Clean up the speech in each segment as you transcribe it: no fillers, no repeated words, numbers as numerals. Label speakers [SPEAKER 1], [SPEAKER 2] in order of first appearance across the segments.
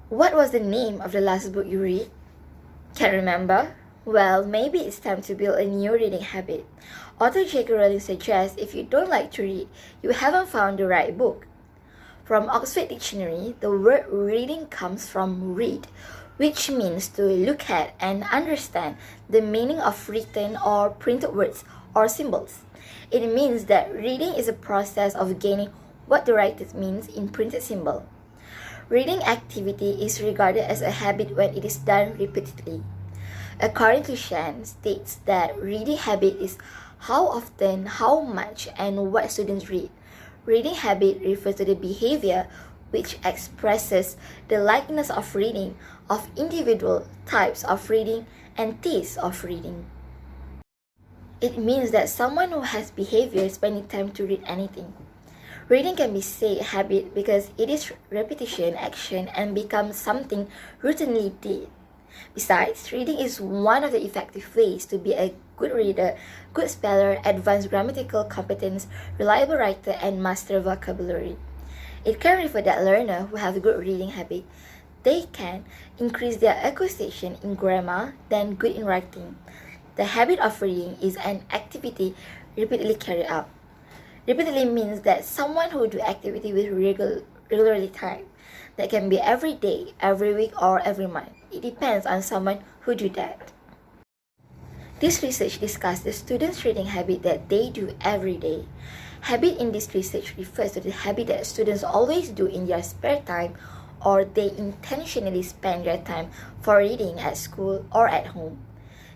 [SPEAKER 1] What was the name of the last book you read? Can't remember? Well, maybe it's time to build a new reading habit. Author J.K. Rowling suggests if you don't like to read, you haven't found the right book. From Oxford Dictionary, the word reading comes from read, which means to look at and understand the meaning of written or printed words or symbols. It means that reading is a process of gaining what the writer means in printed symbol. Reading activity is regarded as a habit when it is done repeatedly. According to Shan, states that reading habit is how often, how much, and what students read. Reading habit refers to the behavior which expresses the likeness of reading, of individual types of reading, and tastes of reading. It means that someone who has behavior spending time to read anything. Reading can be said a habit because it is repetition, action, and becomes something routinely did. Besides, reading is one of the effective ways to be a good reader, good speller, advanced grammatical competence, reliable writer, and master vocabulary. It can refer that learners who have a good reading habit, they can increase their acquisition in grammar than good in writing. The habit of reading is an activity repeatedly carried out. Repeatedly means that someone who do activity with regularly time. That can be every day, every week, or every month. It depends on someone who do that. This research discussed the students' reading habit that they do every day. Habit in this research refers to the habit that students always do in their spare time or they intentionally spend their time for reading at school or at home.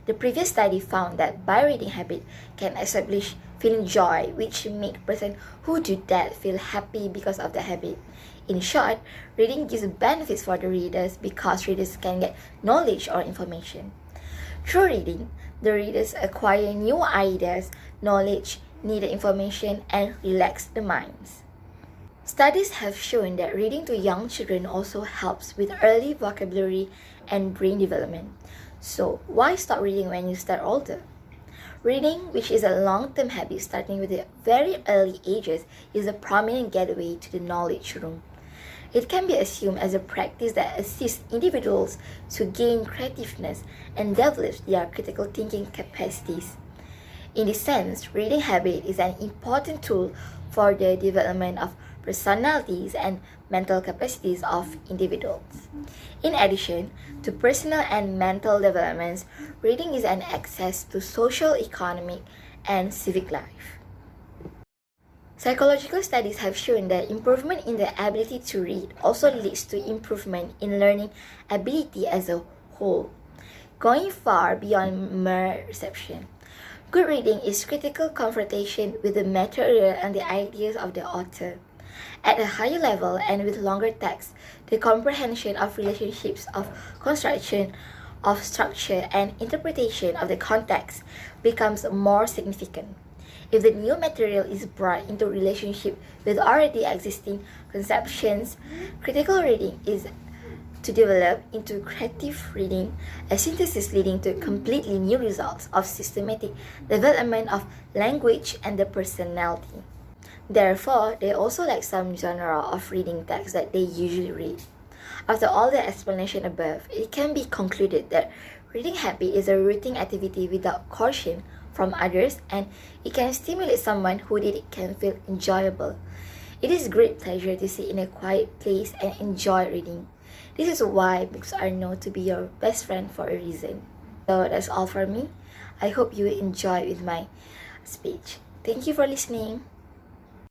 [SPEAKER 1] The previous study found that by reading habit can establish feeling joy, which make person who do that feel happy because of the habit. In short, reading gives benefits for the readers because readers can get knowledge or information. Through reading, the readers acquire new ideas, knowledge, needed information, and relax the minds. Studies have shown that reading to young children also helps with early vocabulary and brain development. So, why stop reading when you start older? Reading, which is a long-term habit starting with the very early ages, is a prominent gateway to the knowledge room. It can be assumed as a practice that assists individuals to gain creativeness and develop their critical thinking capacities. In this sense, reading habit is an important tool for the development of personalities and mental capacities of individuals. In addition to personal and mental developments, reading is an access to social, economic, and civic life. Psychological studies have shown that improvement in the ability to read also leads to improvement in learning ability as a whole, going far beyond mere reception. Good reading is critical confrontation with the material and the ideas of the author. At a higher level and with longer text, the comprehension of relationships of construction, of structure, and interpretation of the context becomes more significant. If the new material is brought into relationship with already existing conceptions, critical reading is to develop into creative reading, a synthesis leading to completely new results of systematic development of language and the personality. Therefore, they also lack some genre of reading text that they usually read. After all the explanation above, it can be concluded that reading habit is a routine activity without caution from others, and it can stimulate someone who did it can feel enjoyable. It is great pleasure to sit in a quiet place and enjoy reading. This is why books are known to be your best friend for a reason. So that's all for me. I hope you enjoy with my speech. Thank you for listening.